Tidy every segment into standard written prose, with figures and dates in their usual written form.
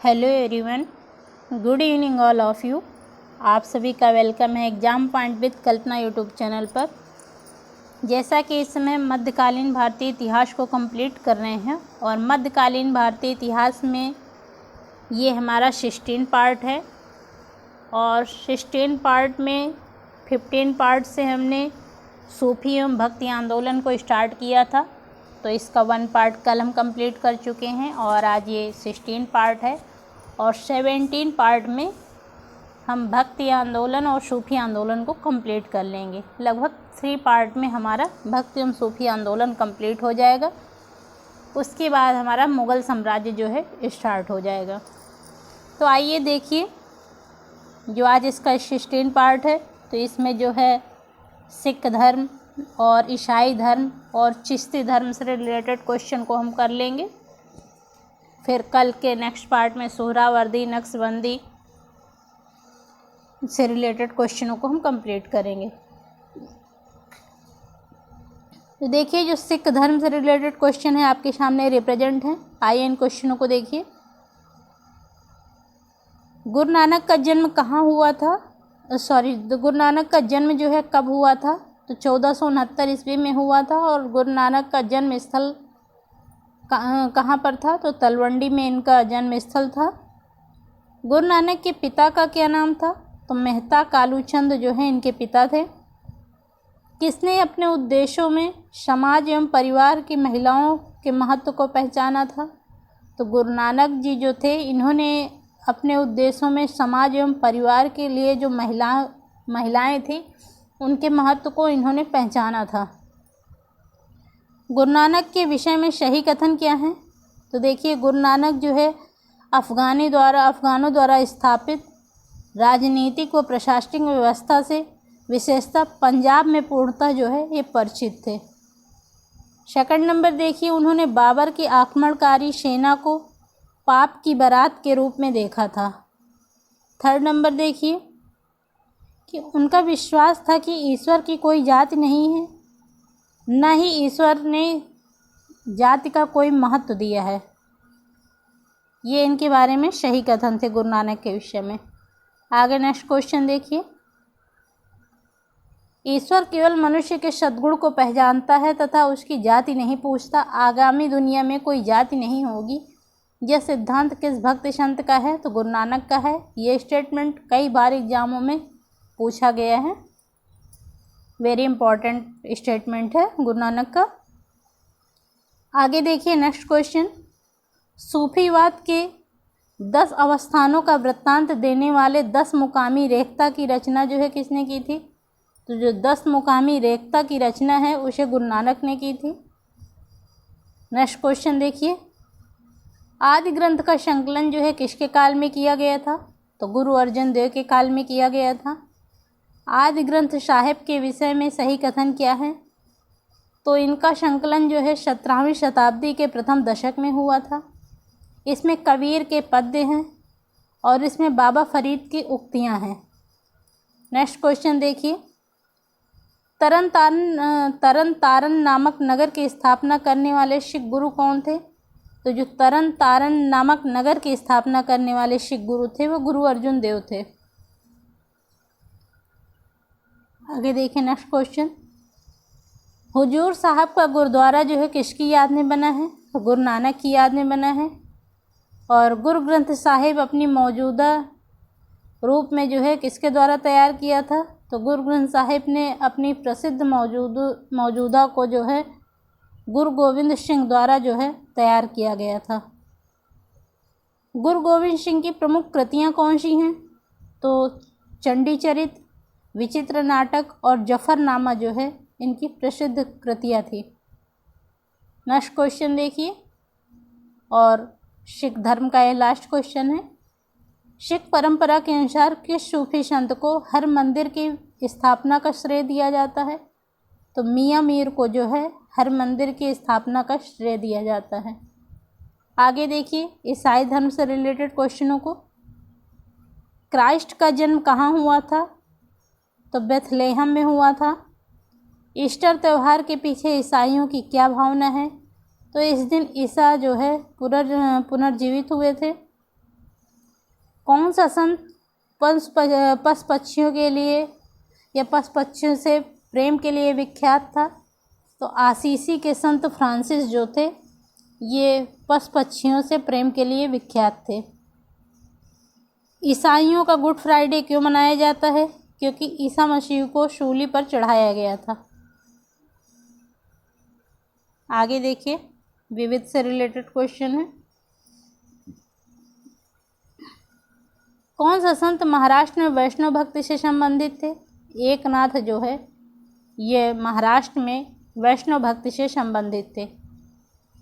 Hello everyone, good evening all of you. आप सभी का वेलकम है exam point with Kalpana YouTube channel पर। जैसा कि इस समय मध्यकालीन भारतीय इतिहास को कंप्लीट कर रहे हैं और मध्यकालीन भारतीय इतिहास में ये हमारा 16 पार्ट है और 16 पार्ट में 15 पार्ट से हमने सूफी एवं भक्ति आंदोलन को स्टार्ट किया था। तो इसका 1 पार्ट कल हम कंप्लीट कर चुके हैं और आज ये 16 पार्ट है और 17 पार्ट में हम भक्ति आंदोलन और सूफी आंदोलन को कंप्लीट कर लेंगे। लगभग 3 पार्ट में हमारा भक्ति एवं सूफी आंदोलन कंप्लीट हो जाएगा। उसके बाद हमारा मुग़ल साम्राज्य जो है स्टार्ट हो जाएगा। तो आइए देखिए, जो आज इसका 16 पार्ट है तो इसमें जो है सिख धर्म और ईसाई धर्म और चिश्ती धर्म से रिलेटेड क्वेश्चन को हम कर लेंगे। फिर कल के नेक्स्ट पार्ट में सोहरावर्दी नक्शबंदी से रिलेटेड क्वेश्चनों को हम कंप्लीट करेंगे। तो देखिए, जो सिख धर्म से रिलेटेड क्वेश्चन है आपके सामने रिप्रेजेंट हैं। आइए इन क्वेश्चनों को देखिए। गुरु नानक का जन्म कहाँ हुआ था? गुरु नानक का जन्म जो है कब हुआ था? तो 1469 ईस्वी में हुआ था। और गुरु नानक का जन्म स्थल कहाँ पर था? तो तलवंडी में इनका जन्म स्थल था। गुरु नानक के पिता का क्या नाम था? तो मेहता कालूचंद जो है इनके पिता थे। किसने अपने उद्देश्यों में समाज एवं परिवार की महिलाओं के महत्व को पहचाना था? तो गुरु नानक जी जो थे इन्होंने अपने उद्देश्यों में समाज एवं परिवार के लिए जो महिलाएं थीं उनके महत्व को इन्होंने पहचाना था। गुरु नानक के विषय में सही कथन क्या है? तो देखिए, गुरु नानक जो है अफ़गानों द्वारा स्थापित राजनीतिक व प्रशासनिक व्यवस्था से विशेषतः पंजाब में पूर्णतः जो है ये परिचित थे। सेकंड नंबर देखिए, उन्होंने बाबर की आक्रमणकारी सेना को पाप की बारात के रूप में देखा था। थर्ड नंबर देखिए कि उनका विश्वास था कि ईश्वर की कोई जाति नहीं है, न ही ईश्वर ने जाति का कोई महत्व दिया है। ये इनके बारे में सही कथन थे गुरु नानक के विषय में। आगे नेक्स्ट क्वेश्चन देखिए। ईश्वर केवल मनुष्य के सद्गुण को पहचानता है तथा उसकी जाति नहीं पूछता। आगामी दुनिया में कोई जाति नहीं होगी। यह सिद्धांत किस भक्त संत का है? तो गुरु नानक का है। ये स्टेटमेंट कई बार एग्जामों में पूछा गया है। वेरी इंपॉर्टेंट स्टेटमेंट है गुरु नानक का। आगे देखिए नेक्स्ट क्वेश्चन। सूफीवाद के 10 अवस्थानों का वृत्तांत देने वाले 10 मुकामी रेखता की रचना जो है किसने की थी? तो जो 10 मुकामी रेखता की रचना है उसे गुरु नानक ने की थी। नेक्स्ट क्वेश्चन देखिए। आदि ग्रंथ का संकलन जो है किसके काल में किया गया था? तो गुरु अर्जन देव के काल में किया गया था। आदि ग्रंथ साहिब के विषय में सही कथन क्या है? तो इनका संकलन जो है 17वीं शताब्दी के प्रथम दशक में हुआ था। इसमें कबीर के पद्य हैं और इसमें बाबा फरीद की उक्तियां हैं। नेक्स्ट क्वेश्चन देखिए। तरन तारन नामक नगर की स्थापना करने वाले सिख गुरु कौन थे? तो जो तरन तारन नामक नगर की स्थापना करने वाले सिख गुरु थे वो गुरु अर्जुन देव थे। आगे देखिए नेक्स्ट क्वेश्चन। हुजूर साहब का गुरुद्वारा जो है किसकी याद में बना है? तो गुरु नानक की याद में बना है। और गुरु ग्रंथ साहिब अपनी मौजूदा रूप में जो है किसके द्वारा तैयार किया था? तो गुरु ग्रंथ साहिब ने अपनी प्रसिद्ध मौजूदा को जो है गुरु गोविंद सिंह द्वारा जो है तैयार किया गया था। गुरु गोविंद सिंह की प्रमुख कृतियाँ कौन सी हैं? तो चंडी चरित, विचित्र नाटक और जफरनामा जो है इनकी प्रसिद्ध कृतियाँ थी। नेक्स्ट क्वेश्चन देखिए। और सिख धर्म का ये लास्ट क्वेश्चन है। सिख परंपरा के अनुसार किस सूफी संत को हर मंदिर की स्थापना का श्रेय दिया जाता है? तो मियाँ मीर को जो है हर मंदिर की स्थापना का श्रेय दिया जाता है। आगे देखिए ईसाई धर्म से रिलेटेड क्वेश्चनों को। क्राइस्ट का जन्म कहाँ हुआ था? तो बेथलेहम में हुआ था। ईस्टर त्यौहार के पीछे ईसाइयों की क्या भावना है? तो इस दिन ईसा जो है पुनर्जीवित हुए थे। कौन सा संत पशु पक्षियों के लिए या पशु पक्षियों से प्रेम के लिए विख्यात था? तो आसीसी के संत फ्रांसिस जो थे ये पशु पक्षियों से प्रेम के लिए विख्यात थे। ईसाइयों का गुड फ्राइडे क्यों मनाया जाता है? क्योंकि ईसा मसीह को सूली पर चढ़ाया गया था। आगे देखिए, विविध से रिलेटेड क्वेश्चन है। कौन सा संत महाराष्ट्र में वैष्णव भक्ति से संबंधित थे? एकनाथ जो है ये महाराष्ट्र में वैष्णव भक्ति से संबंधित थे।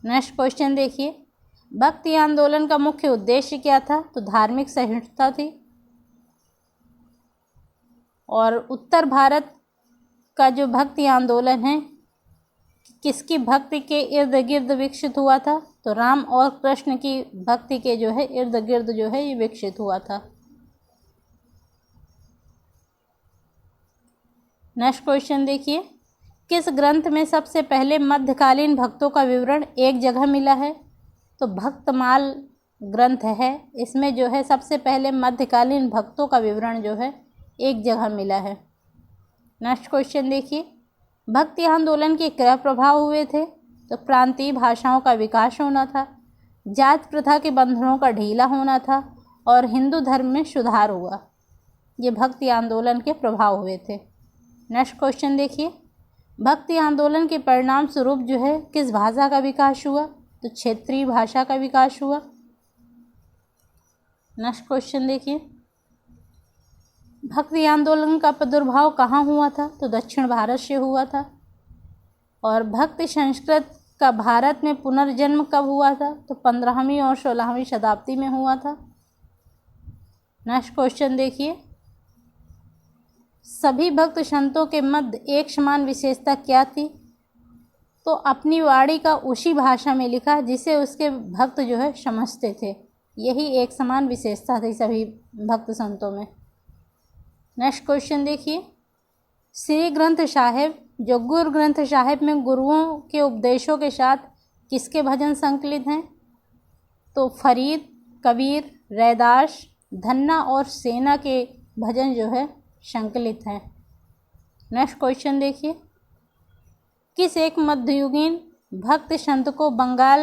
नेक्स्ट क्वेश्चन देखिए, भक्ति आंदोलन का मुख्य उद्देश्य क्या था? तो धार्मिक सहिष्णुता थी। और उत्तर भारत का जो भक्ति आंदोलन है किसकी भक्ति के इर्द गिर्द विकसित हुआ था? तो राम और कृष्ण की भक्ति के जो है इर्द गिर्द जो है ये विकसित हुआ था। नेक्स्ट क्वेश्चन देखिए, किस ग्रंथ में सबसे पहले मध्यकालीन भक्तों का विवरण एक जगह मिला है? तो भक्तमाल ग्रंथ है, इसमें जो है सबसे पहले मध्यकालीन भक्तों का विवरण जो है एक जगह मिला है। नेक्स्ट क्वेश्चन देखिए, भक्ति आंदोलन के क्या प्रभाव हुए थे? तो प्रांतीय भाषाओं का विकास होना था, जात प्रथा के बंधनों का ढीला होना था और हिंदू धर्म में सुधार हुआ। ये भक्ति आंदोलन के प्रभाव हुए थे। नेक्स्ट क्वेश्चन देखिए, भक्ति आंदोलन के परिणाम स्वरूप जो है किस भाषा का विकास हुआ? तो क्षेत्रीय भाषा का विकास हुआ। नेक्स्ट क्वेश्चन देखिए, भक्ति आंदोलन का प्रादुर्भाव कहाँ हुआ था? तो दक्षिण भारत से हुआ था। और भक्ति संस्कृत का भारत में पुनर्जन्म कब हुआ था? तो 15वीं और 16वीं शताब्दी में हुआ था। नेक्स्ट क्वेश्चन देखिए, सभी भक्त संतों के मध्य एक समान विशेषता क्या थी? तो अपनी वाणी का उसी भाषा में लिखा जिसे उसके भक्त जो है समझते थे। यही एक समान विशेषता थी सभी भक्त संतों में। नेक्स्ट क्वेश्चन देखिए, श्री ग्रंथ साहिब जो गुरु ग्रंथ साहिब में गुरुओं के उपदेशों के साथ किसके भजन संकलित हैं? तो फरीद, कबीर, रैदास, धन्ना और सेना के भजन जो है संकलित हैं। नेक्स्ट क्वेश्चन देखिए, किस एक मध्ययुगीन भक्त संत को बंगाल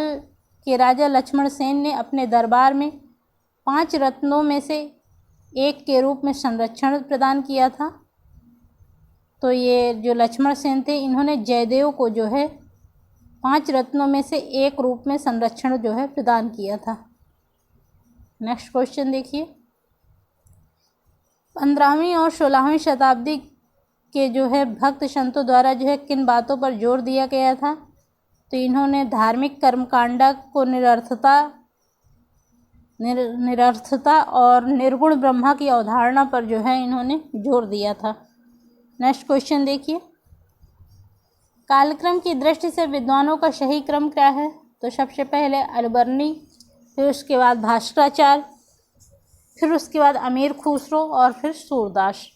के राजा लक्ष्मण सेन ने अपने दरबार में 5 रत्नों में से एक के रूप में संरक्षण प्रदान किया था? तो ये जो लक्ष्मण सेन थे इन्होंने जयदेव को जो है 5 रत्नों में से एक रूप में संरक्षण जो है प्रदान किया था। नेक्स्ट क्वेश्चन देखिए, 15वीं और 16वीं शताब्दी के जो है भक्त संतों द्वारा जो है किन बातों पर जोर दिया गया था? तो इन्होंने धार्मिक कर्मकांड को निरर्थता और निर्गुण ब्रह्मा की अवधारणा पर जो है इन्होंने जोर दिया था। नेक्स्ट क्वेश्चन देखिए, कालक्रम की दृष्टि से विद्वानों का सही क्रम क्या है? तो सबसे पहले अलबर्नी, फिर उसके बाद भास्कराचार्य, फिर उसके बाद अमीर खुसरो और फिर सूरदास।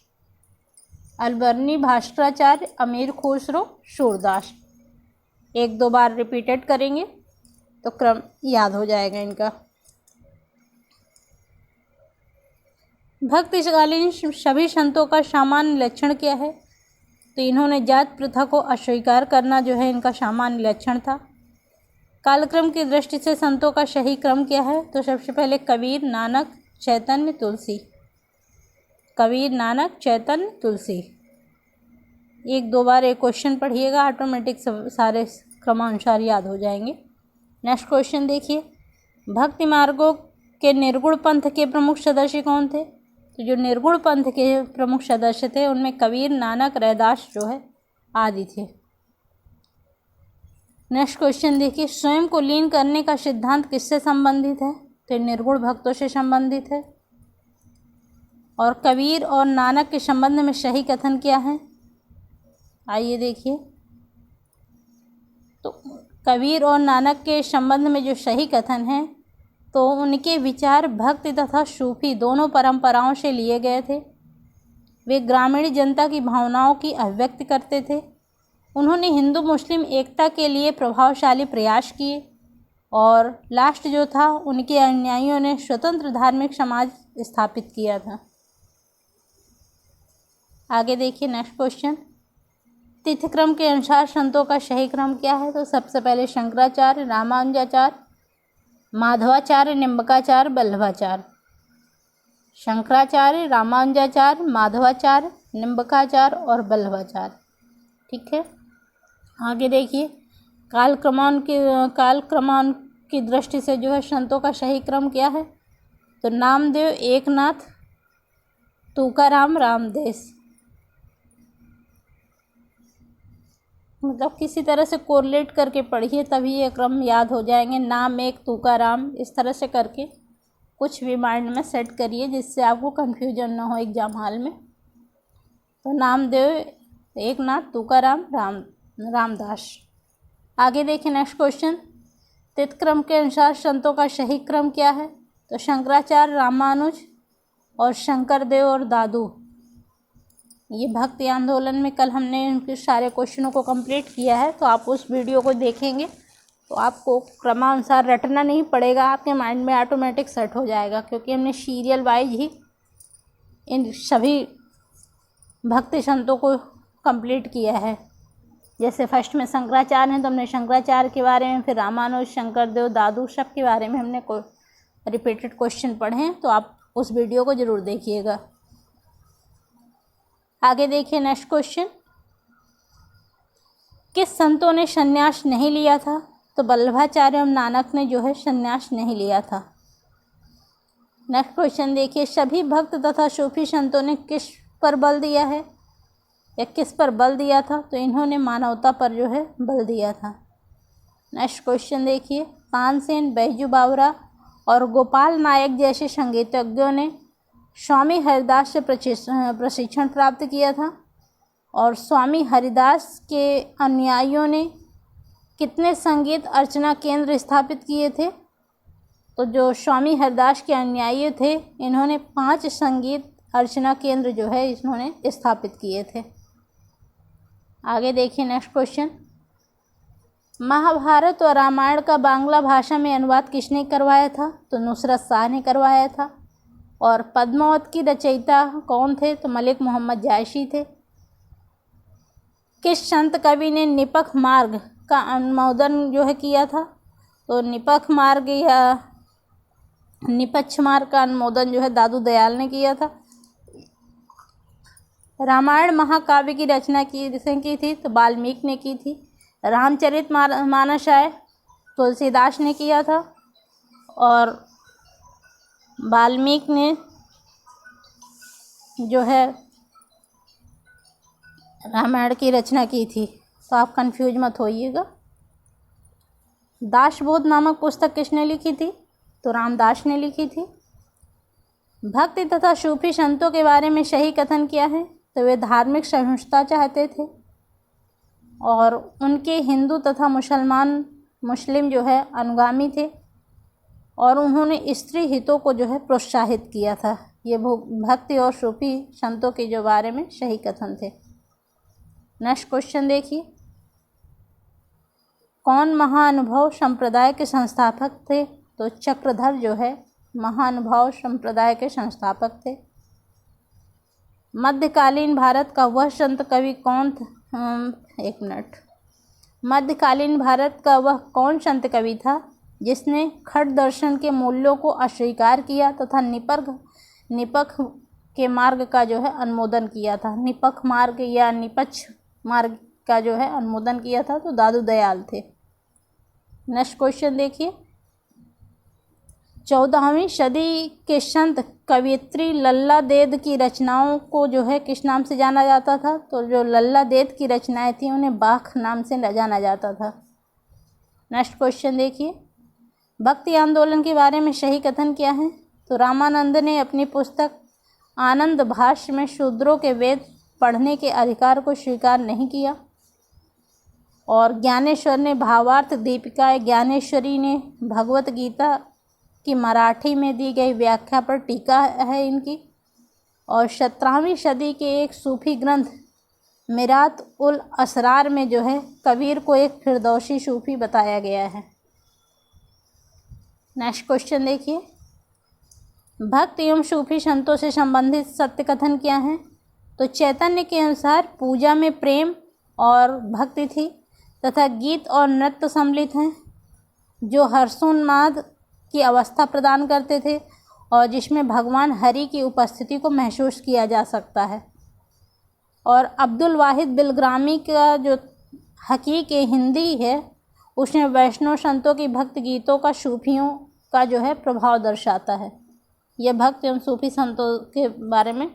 अलबर्नी, भास्कराचार्य, अमीर खुसरो, सूरदास। 1-2 बार रिपीटेड करेंगे तो क्रम याद हो जाएगा इनका। भक्तिकालीन सभी संतों का सामान्य लक्षण क्या है? तो इन्होंने जात प्रथा को अस्वीकार करना जो है इनका सामान्य लक्षण था। कालक्रम की दृष्टि से संतों का सही क्रम क्या है? तो सबसे पहले कबीर, नानक, चैतन्य, तुलसी। कबीर, नानक, चैतन्य, तुलसी। 1-2 बार एक क्वेश्चन पढ़िएगा, ऑटोमेटिक सारे क्रमानुसार याद हो जाएंगे। नेक्स्ट क्वेश्चन देखिए, भक्ति मार्गों के निर्गुण पंथ के प्रमुख सदस्य कौन थे? तो जो निर्गुण पंथ के प्रमुख सदस्य थे उनमें कबीर, नानक, रैदास जो है आदि थे। नेक्स्ट क्वेश्चन देखिए, स्वयं को लीन करने का सिद्धांत किससे संबंधित है? तो निर्गुण भक्तों से संबंधित है। और कबीर और नानक के संबंध में सही कथन क्या है? आइए देखिए, तो कबीर और नानक के संबंध में जो सही कथन है तो उनके विचार भक्ति तथा सूफी दोनों परंपराओं से लिए गए थे। वे ग्रामीण जनता की भावनाओं की अभिव्यक्ति करते थे। उन्होंने हिंदू मुस्लिम एकता के लिए प्रभावशाली प्रयास किए। और लास्ट जो था उनके अनुयायियों ने स्वतंत्र धार्मिक समाज स्थापित किया था। आगे देखिए नेक्स्ट क्वेश्चन, तिथिक्रम के अनुसार संतों का सही क्रम क्या है? तो सबसे पहले शंकराचार्य, रामानुजाचार्य, माधवाचार्य, निम्बकाचार्य, वल्लभाचार्य। शंकराचार्य, रामानुजाचार्य, माधवाचार्य, निम्बकाचार्य और वल्लभाचार्य। ठीक है, आगे देखिए कालक्रमान की दृष्टि से जो है संतों का सही क्रम क्या है? तो नामदेव, एकनाथ, तुकाराम, रामदास। मतलब किसी तरह से कोरिलेट करके पढ़िए तभी ये क्रम याद हो जाएंगे। नाम एक, तुकाराम, इस तरह से करके कुछ भी माइंड में सेट करिए जिससे आपको कन्फ्यूजन ना हो एग्जाम हॉल में। तो नामदेव, एकनाथ, तुकाराम, रामदास। आगे देखिए नेक्स्ट क्वेश्चन, तिथिक्रम के अनुसार संतों का सही क्रम क्या है? तो शंकराचार्य, रामानुज और शंकरदेव और दादू। ये भक्ति आंदोलन में कल हमने उनके सारे क्वेश्चनों को कंप्लीट किया है, तो आप उस वीडियो को देखेंगे तो आपको क्रमानुसार रटना नहीं पड़ेगा, आपके माइंड में ऑटोमेटिक सेट हो जाएगा, क्योंकि हमने सीरियल वाइज ही इन सभी भक्ति संतों को कंप्लीट किया है। जैसे फर्स्ट में शंकराचार्य हैं तो हमने शंकराचार्य के बारे में, फिर रामानुज, शंकरदेव, दादू सब के बारे में हमने रिपीटेड क्वेश्चन पढ़े हैं, तो आप उस वीडियो को ज़रूर देखिएगा। आगे देखिए नेक्स्ट क्वेश्चन, किस संतों ने संन्यास नहीं लिया था? तो वल्लभाचार्य और नानक ने जो है संन्यास नहीं लिया था। नेक्स्ट क्वेश्चन देखिए, सभी भक्त तथा सूफी संतों ने किस पर बल दिया है या किस पर बल दिया था? तो इन्होंने मानवता पर जो है बल दिया था। नेक्स्ट क्वेश्चन देखिए, तानसेन, बैजू बावरा और गोपाल नायक जैसे संगीतज्ञों ने स्वामी हरिदास से प्रशिक्षण प्राप्त किया था, और स्वामी हरिदास के अनुयायियों ने कितने संगीत अर्चना केंद्र स्थापित किए थे? तो जो स्वामी हरिदास के अनुयायी थे इन्होंने 5 संगीत अर्चना केंद्र जो है इन्होंने स्थापित किए थे। आगे देखिए नेक्स्ट क्वेश्चन, महाभारत और रामायण का बांग्ला भाषा में अनुवाद किसने करवाया था? तो नुसरत शाह ने करवाया था। और पद्मावत की रचयिता कौन थे? तो मलिक मोहम्मद जायसी थे। किस संत कवि ने निपख मार्ग का अनुमोदन जो है किया था? तो निपख मार्ग या निपक्ष मार्ग का अनुमोदन जो है दादू दयाल ने किया था। रामायण महाकाव्य की रचना किसने की थी? तो वाल्मीकि ने की थी। रामचरित मानस तुलसीदास ने किया था, और वाल्मीकि ने जो है रामायण की रचना की थी। तो आप कंफ्यूज मत होइएगा। दासबोध नामक पुस्तक किसने लिखी थी? तो रामदास ने लिखी थी। भक्ति तथा सूफी संतों के बारे में सही कथन क्या है? तो वे धार्मिक सहिष्णुता चाहते थे, और उनके हिंदू तथा मुस्लिम जो है अनुगामी थे, और उन्होंने स्त्री हितों को जो है प्रोत्साहित किया था। ये भक्ति और सूफी संतों के जो बारे में सही कथन थे। नेक्स्ट क्वेश्चन देखिए, कौन महानुभाव संप्रदाय के संस्थापक थे? तो चक्रधर जो है महानुभाव संप्रदाय के संस्थापक थे। मध्यकालीन भारत का वह संत कवि कौन था? मध्यकालीन भारत का वह कौन संत कवि था जिसने खट दर्शन के मूल्यों को अस्वीकार किया तथा निपख के मार्ग का जो है अनुमोदन किया था? निपख मार्ग या निपक्ष मार्ग का जो है अनुमोदन किया था, तो दादू दयाल थे। नेक्स्ट क्वेश्चन देखिए, 14वीं सदी के संत कवयित्री लल्ला देद की रचनाओं को जो है किस नाम से जाना जाता था? तो जो लल्ला देद की रचनाएं थी उन्हें बाख नाम से जाना जाता था। नेक्स्ट क्वेश्चन देखिए, भक्ति आंदोलन के बारे में सही कथन क्या है? तो रामानंद ने अपनी पुस्तक आनंद भाष्य में शूद्रों के वेद पढ़ने के अधिकार को स्वीकार नहीं किया, और ज्ञानेश्वर ने भावार्थ दीपिका ज्ञानेश्वरी ने भगवत गीता की मराठी में दी गई व्याख्या पर टीका है इनकी, और 17वीं सदी के एक सूफी ग्रंथ मिरात उल असरार में जो है कबीर को एक फिरदौसी सूफी बताया गया है। नेक्स्ट क्वेश्चन देखिए, भक्त एवं सूफी संतों से संबंधित सत्य कथन क्या हैं? तो चैतन्य के अनुसार पूजा में प्रेम और भक्ति थी तथा गीत और नृत्य सम्मिलित हैं जो हर्षोन्माद की अवस्था प्रदान करते थे और जिसमें भगवान हरि की उपस्थिति को महसूस किया जा सकता है। और अब्दुल वाहिद बिलग्रामी का जो हकीक हिंदी है उसमें वैष्णव संतों की भक्त गीतों का सूफियों का जो है प्रभाव दर्शाता है। यह भक्त एवं सूफी संतों के बारे में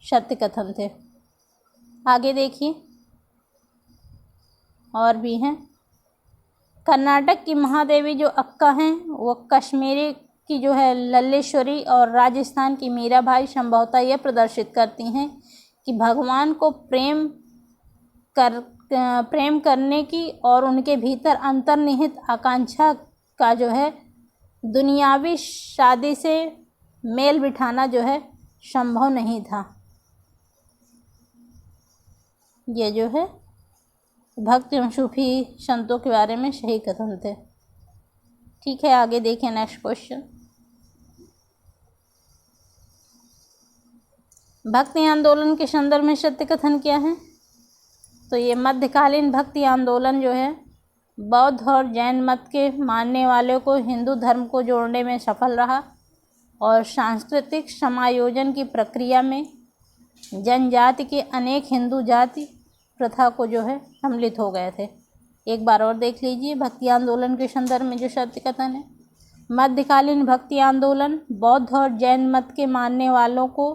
सत्य कथन थे। आगे देखिए, और भी हैं। कर्नाटक की महादेवी जो अक्का हैं वो कश्मीरी की जो है लल्लेश्वरी और राजस्थान की मीराबाई संभवतः यह प्रदर्शित करती हैं कि भगवान को प्रेम करने की और उनके भीतर अंतर्निहित आकांक्षा का जो है दुनियावी शादी से मेल बिठाना जो है संभव नहीं था। ये जो है भक्त एवं सूफी संतों के बारे में सही कथन थे। ठीक है, आगे देखें नेक्स्ट क्वेश्चन। भक्ति आंदोलन के संदर्भ में सत्य कथन क्या है? तो ये मध्यकालीन भक्ति आंदोलन जो है बौद्ध और जैन मत के मानने वालों को हिंदू धर्म को जोड़ने में सफल रहा और सांस्कृतिक समायोजन की प्रक्रिया में जनजाति के अनेक हिंदू जाति प्रथा को जो है सम्मिलित हो गए थे। एक बार और देख लीजिए भक्ति आंदोलन के संदर्भ में जो सत्य कथन है। मध्यकालीन भक्ति आंदोलन बौद्ध और जैन मत के मानने वालों को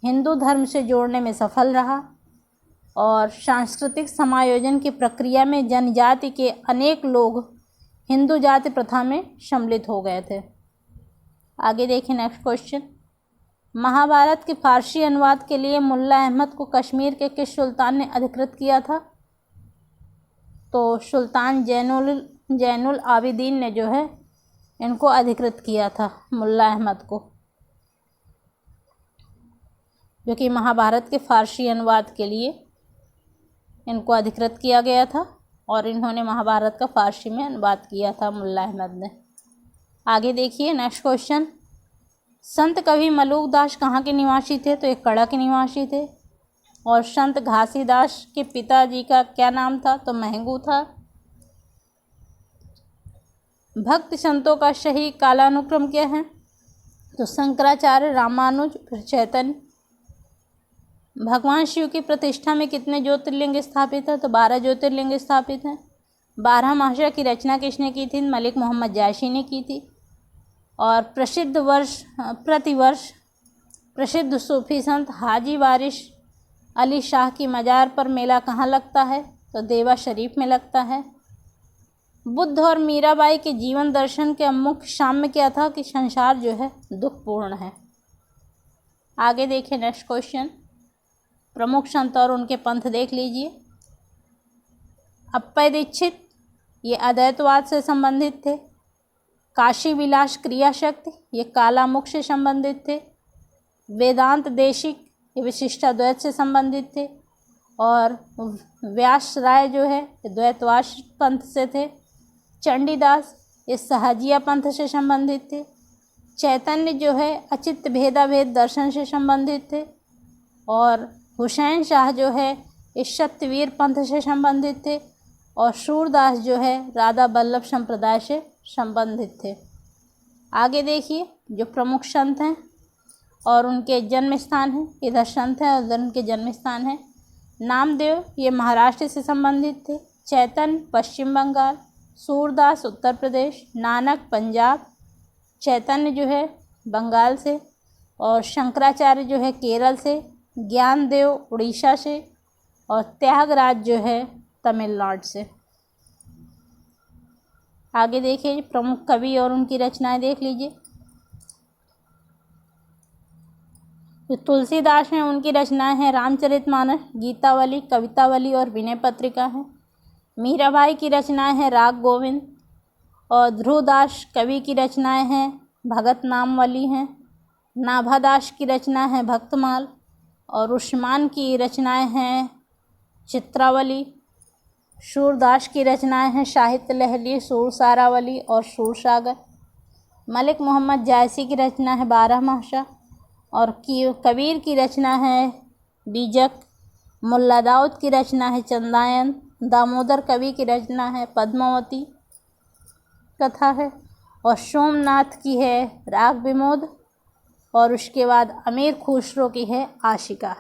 हिंदू धर्म से जोड़ने में सफल रहा और सांस्कृतिक समायोजन की प्रक्रिया में जनजाति के अनेक लोग हिंदू जाति प्रथा में सम्मिलित हो गए थे। आगे देखें नेक्स्ट क्वेश्चन। महाभारत के फारसी अनुवाद के लिए मुल्ला अहमद को कश्मीर के किस सुल्तान ने अधिकृत किया था? तो सुल्तान जैनुल आबिदीन ने जो है इनको अधिकृत किया था, मुल्ला अहमद को, जो कि महाभारत के फारसी अनुवाद के लिए इनको अधिकृत किया गया था और इन्होंने महाभारत का फारसी में अनुवाद किया था मुल्ला अहमद ने। आगे देखिए नेक्स्ट क्वेश्चन। संत कवि मलूक दास कहाँ के निवासी थे? तो एक कड़ा के निवासी थे। और संत घासीदास के पिताजी का क्या नाम था? तो महंगू था। भक्त संतों का सही कालानुक्रम क्या है? तो शंकराचार्य, रामानुज, चैतन्य। भगवान शिव की प्रतिष्ठा में कितने ज्योतिर्लिंग स्थापित हैं? तो 12 ज्योतिर्लिंग स्थापित हैं। 12 महाशय की रचना किसने की थी? मलिक मोहम्मद जायसी ने की थी। और प्रतिवर्ष प्रसिद्ध सूफी संत हाजी वारिस अली शाह की मज़ार पर मेला कहाँ लगता है? तो देवा शरीफ में लगता है। बुद्ध और मीराबाई के जीवन दर्शन के मुख्य साम्य क्या था? कि संसार जो है दुखपूर्ण है। आगे देखिए नेक्स्ट क्वेश्चन। प्रमुख संत और उनके पंथ देख लीजिए। अप्पय दीक्षित ये अद्वैतवाद से संबंधित थे। काशी विलास क्रिया शक्ति ये कालामुख से संबंधित थे। वेदांत देशिक ये विशिष्टाद्वैत से संबंधित थे। और व्यास राय जो है द्वैतवाद पंथ से थे। चंडीदास ये सहजिया पंथ से संबंधित थे। चैतन्य जो है अचित्त भेदाभेद दर्शन से संबंधित थे। और हुसैन शाह जो है इस सत्यवीर पंथ से संबंधित थे। और सूरदास जो है राधा बल्लभ संप्रदाय से संबंधित थे। आगे देखिए जो प्रमुख संत हैं और उनके जन्म स्थान हैं। इधर संत हैं और उधर उनके जन्म स्थान हैं। नामदेव ये महाराष्ट्र से संबंधित थे। चैतन्य पश्चिम बंगाल, सूरदास उत्तर प्रदेश, नानक पंजाब, चैतन्य जो है बंगाल से और शंकराचार्य जो है केरल से, ज्ञानदेव उड़ीसा से और त्यागराज जो है तमिलनाडु से। आगे देखिए प्रमुख कवि और उनकी रचनाएं देख लीजिए। जो तुलसीदास हैं उनकी रचनाएं हैं रामचरितमानस, गीतावली, कवितावली और विनय पत्रिका हैं। मीराबाई की रचनाएं हैं राग गोविंद। और ध्रुवदास कवि की रचनाएं हैं भगत नामवली हैं। नाभादास की रचना है भक्तमाल। और उस्मान की रचनाएं हैं चित्रावली। सूरदास की रचनाएं हैं साहित्य लहरी, सूर सारावली और सूरसागर। मलिक मोहम्मद जायसी की रचना है बारहमासा, और कबीर की रचना है बीजक, मुल्ला दाऊद की रचना है चंदायन, दामोदर कवि की रचना है पद्मावती कथा है, और सोमनाथ की है राग विमोद, और उसके बाद अमीर खुसरो की है आशिका।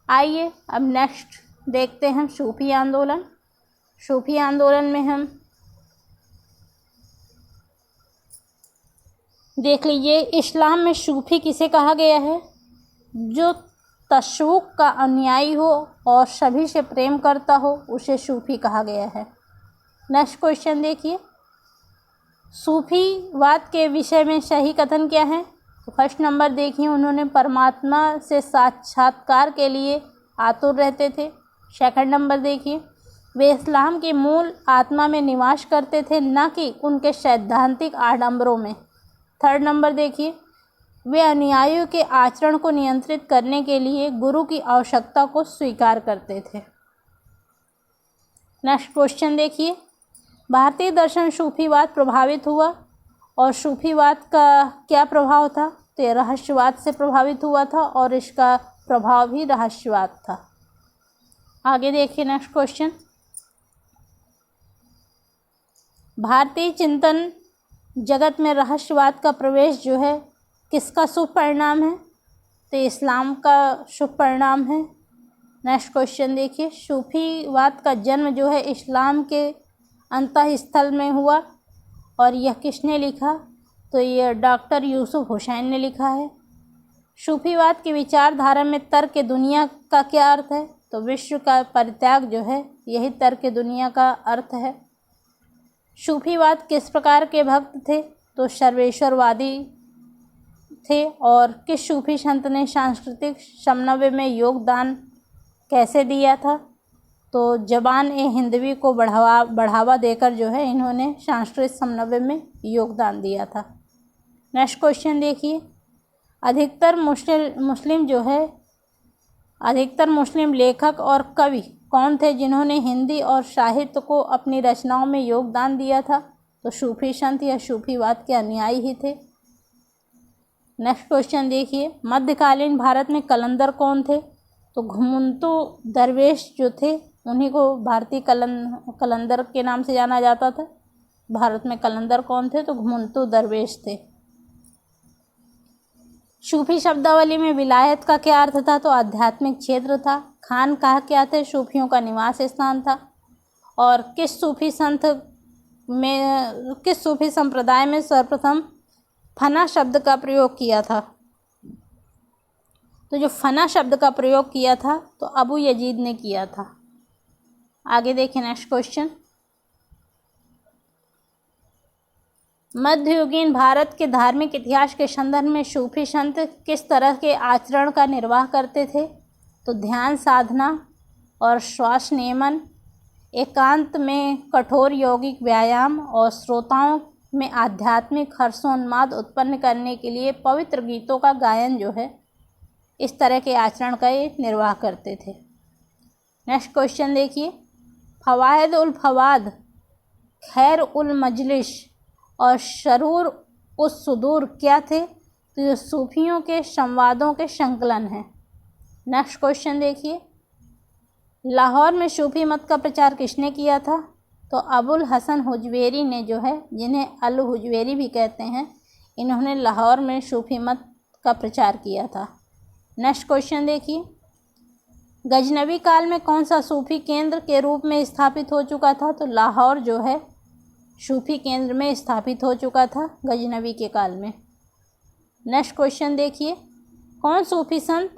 आइए अब नेक्स्ट देखते हैं सूफी आंदोलन। सूफी आंदोलन में हम देख लीजिए, इस्लाम में सूफी किसे कहा गया है? जो तशव्वुक़ का अनुयायी हो और सभी से प्रेम करता हो उसे सूफी कहा गया है। नेक्स्ट क्वेश्चन देखिए, सूफीवाद के विषय में सही कथन क्या है? तो फर्स्ट नंबर देखिए, उन्होंने परमात्मा से साक्षात्कार के लिए आतुर रहते थे। सेकंड नंबर देखिए, वे इस्लाम के मूल आत्मा में निवास करते थे, न कि उनके सैद्धांतिक आडंबरों में। थर्ड नंबर देखिए, वे अनुयायियों के आचरण को नियंत्रित करने के लिए गुरु की आवश्यकता को स्वीकार करते थे। नेक्स्ट क्वेश्चन देखिए, भारतीय दर्शन सूफीवाद प्रभावित हुआ, और सूफीवाद का क्या प्रभाव था? तो यह रहस्यवाद से प्रभावित हुआ था और इसका प्रभाव भी रहस्यवाद था। आगे देखिए नेक्स्ट क्वेश्चन, भारतीय चिंतन जगत में रहस्यवाद का प्रवेश जो है किसका शुभ परिणाम है? तो इस्लाम का शुभ परिणाम है। नेक्स्ट क्वेश्चन देखिए, सूफीवाद का जन्म जो है इस्लाम के अंतःस्थल में हुआ, और यह किसने लिखा? तो यह डॉक्टर यूसुफ हुसैन ने लिखा है। सूफीवाद की विचारधारा में तर्क दुनिया का क्या अर्थ है? तो विश्व का परित्याग जो है यही तर्क दुनिया का अर्थ है। सूफीवाद किस प्रकार के भक्त थे? तो सर्वेश्वरवादी थे। और किस सूफी संत ने सांस्कृतिक समन्वय में योगदान कैसे दिया था? तो ज़बान ए हिंदवी को बढ़ावा देकर जो है इन्होंने सांस्कृतिक समन्वय में योगदान दिया था। नेक्स्ट क्वेश्चन देखिए, अधिकतर मुस्लिम लेखक और कवि कौन थे जिन्होंने हिंदी और साहित्य को अपनी रचनाओं में योगदान दिया था? तो सूफी संत या सूफीवाद के अनुयायी ही थे। नेक्स्ट क्वेश्चन देखिए, मध्यकालीन भारत में कलंदर कौन थे? तो घुमंतू दरवेश जो थे उन्हीं को भारतीय कलंदर के नाम से जाना जाता था। भारत में कलंदर कौन थे? तो घुमंतू दरवेश थे। सूफी शब्दावली में विलायत का क्या अर्थ था? तो आध्यात्मिक क्षेत्र था। खानकाह क्या थे? सूफियों का निवास स्थान था। और किस सूफी संप्रदाय में सर्वप्रथम फना शब्द का प्रयोग किया था? तो जो फना शब्द का प्रयोग किया था तो अबू यजीद ने किया था। आगे देखिए नेक्स्ट क्वेश्चन, मध्ययुगीन भारत के धार्मिक इतिहास के संदर्भ में सूफी संत किस तरह के आचरण का निर्वाह करते थे? तो ध्यान साधना और श्वास नियमन, एकांत में कठोर यौगिक व्यायाम, और श्रोताओं में आध्यात्मिक हर्षोन्माद उत्पन्न करने के लिए पवित्र गीतों का गायन जो है इस तरह के आचरण का ये निर्वाह करते थे। नेक्स्ट क्वेश्चन देखिए, फवायद उल फवाद, खैर उल मजलिस और शरूर उस सुदूर क्या थे? तो ये सूफियों के संवादों के संकलन हैं। नेक्स्ट क्वेश्चन देखिए, लाहौर में सूफी मत का प्रचार किसने किया था? तो अबुल हसन हुजवेरी ने जो है, जिन्हें अल हुजवेरी भी कहते हैं, इन्होंने लाहौर में सूफी मत का प्रचार किया था। नेक्स्ट क्वेश्चन देखिए, गजनवी काल में कौन सा सूफी केंद्र के रूप में स्थापित हो चुका था? तो लाहौर जो है सूफी केंद्र में स्थापित हो चुका था गजनवी के काल में। नेक्स्ट क्वेश्चन देखिए, कौन सूफी संत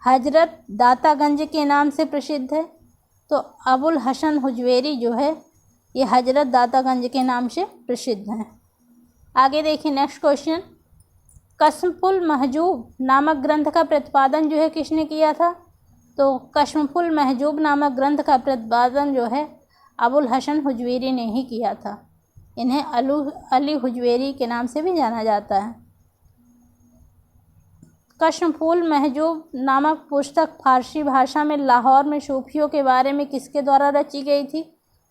हजरत दातागंज के नाम से प्रसिद्ध है? तो अबुल हसन हुजवेरी जो है ये हजरत दातागंज के नाम से प्रसिद्ध हैं। आगे देखिए नेक्स्ट क्वेश्चन, कश्फुल महजूब नामक ग्रंथ का प्रतिपादन जो है किसने किया था? तो कश्फुल महजूब नामक ग्रंथ का प्रतिपादन जो है अबुल हसन हुजवेरी ने ही किया था। इन्हें अली हुजवेरी के नाम से भी जाना जाता है। कश्फुल महजूब नामक पुस्तक फारसी भाषा में लाहौर में सूफियों के बारे में किसके द्वारा रची गई थी?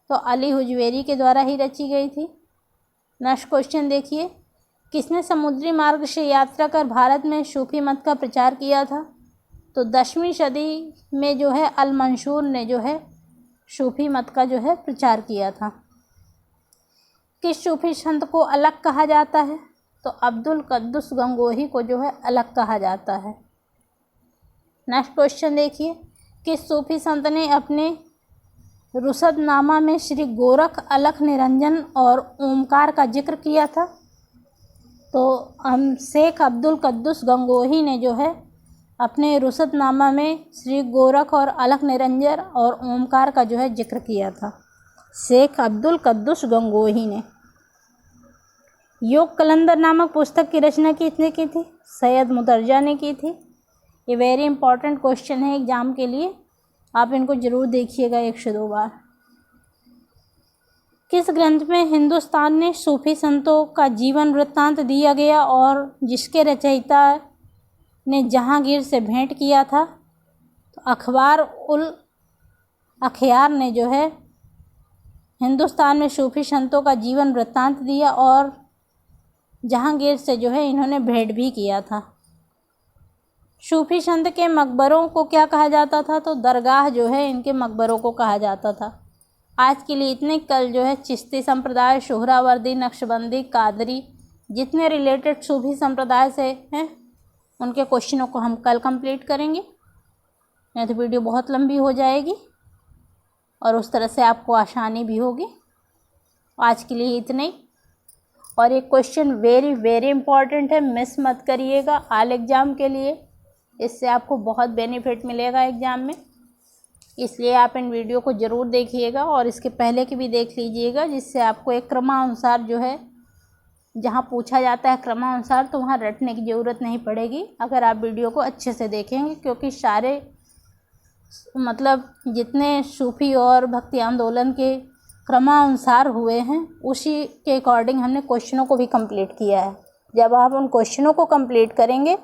तो अली हुजवेरी के द्वारा ही रची गई थी। नेक्स्ट क्वेश्चन देखिए, किसने समुद्री मार्ग से यात्रा कर भारत में सूफी मत का प्रचार किया था? तो 10वीं सदी में जो है अल मंसूर ने जो है सूफी मत का जो है प्रचार किया था। किस सूफी संत को अलग कहा जाता है? तो अब्दुल कद्दुस गंगोही को जो है अलग कहा जाता है। नेक्स्ट क्वेश्चन देखिए, किस सूफी संत ने अपने रुसदनामा में श्री गोरख, अलख निरंजन और ओमकार का जिक्र किया था? तो हम शेख अब्दुल कद्दुस गंगोही ने जो है अपने रुसदनामा में श्री गोरख और अलख निरंजन और ओमकार का जो है जिक्र किया था, शेख अब्दुल कद्दुस गंगोही ने। योग कलंदर नामक पुस्तक की रचना किसने की थी? सैयद मुदर्जा ने की थी। ये वेरी इंपॉर्टेंट क्वेश्चन है एग्जाम के लिए, आप इनको ज़रूर देखिएगा 1 से 2 बार। किस ग्रंथ में हिंदुस्तान ने सूफी संतों का जीवन वृत्तांत दिया गया और जिसके रचयिता ने जहांगीर से भेंट किया था? तो अखबार उल अखयार ने जो है हिंदुस्तान में सूफी संतों का जीवन वृत्तांत दिया और जहांगीर से जो है इन्होंने भेंट भी किया था। सूफी संत के मकबरों को क्या कहा जाता था? तो दरगाह जो है इनके मकबरों को कहा जाता था। आज के लिए इतने, कल जो है चिश्ती संप्रदाय, सोहरावर्दी, नक्शबंदी, कादरी, जितने रिलेटेड सूफी संप्रदाय से हैं उनके क्वेश्चनों को हम कल कंप्लीट करेंगे, नहीं तो वीडियो बहुत लंबी हो जाएगी और उस तरह से आपको आसानी भी होगी। आज के लिए इतना ही। और एक क्वेश्चन वेरी वेरी इंपॉर्टेंट है, मिस मत करिएगा आल एग्ज़ाम के लिए, इससे आपको बहुत बेनिफिट मिलेगा एग्ज़ाम में, इसलिए आप इन वीडियो को ज़रूर देखिएगा और इसके पहले की भी देख लीजिएगा, जिससे आपको एक क्रमानुसार जो है जहाँ पूछा जाता है क्रमानुसार तो वहाँ रटने की ज़रूरत नहीं पड़ेगी अगर आप वीडियो को अच्छे से देखेंगे, क्योंकि सारे मतलब जितने सूफी और भक्ति आंदोलन के क्रमानुसार हुए हैं उसी के अकॉर्डिंग हमने क्वेश्चनों को भी कंप्लीट किया है। जब आप उन क्वेश्चनों को कंप्लीट करेंगे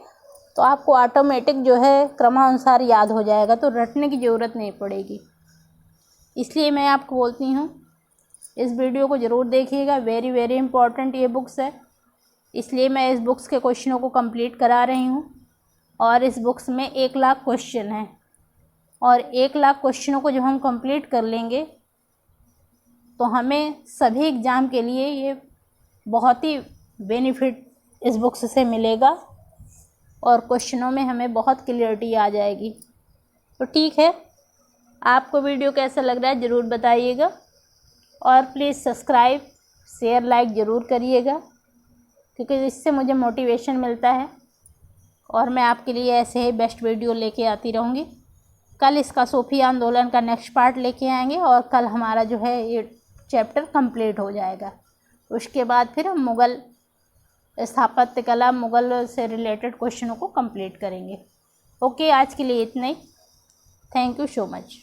तो आपको ऑटोमेटिक जो है क्रमानुसार याद हो जाएगा, तो रटने की ज़रूरत नहीं पड़ेगी। इसलिए मैं आपको बोलती हूँ इस वीडियो को ज़रूर देखिएगा, वेरी वेरी इंपॉर्टेंट ये बुक्स है, इसलिए मैं इस बुक्स के क्वेश्चनों को कंप्लीट करा रही हूँ। और इस बुक्स में 1 लाख क्वेश्चन हैं और 1 लाख क्वेश्चनों को जब हम कंप्लीट कर लेंगे तो हमें सभी एग्ज़ाम के लिए ये बहुत ही बेनिफिट इस बुक्स से मिलेगा और क्वेश्चनों में हमें बहुत क्लियरिटी आ जाएगी। तो ठीक है, आपको वीडियो कैसा लग रहा है ज़रूर बताइएगा और प्लीज़ सब्सक्राइब, शेयर, लाइक ज़रूर करिएगा, क्योंकि इससे मुझे मोटिवेशन मिलता है और मैं आपके लिए ऐसे ही बेस्ट वीडियो लेके आती रहूँगी। कल इसका सूफी आंदोलन का नेक्स्ट पार्ट लेके आएंगे और कल हमारा जो है ये चैप्टर कंप्लीट हो जाएगा। उसके बाद फिर हम मुग़ल स्थापत्य कला, मुग़ल से रिलेटेड क्वेश्चनों को कंप्लीट करेंगे। ओके, आज के लिए इतना ही। Thank you so much.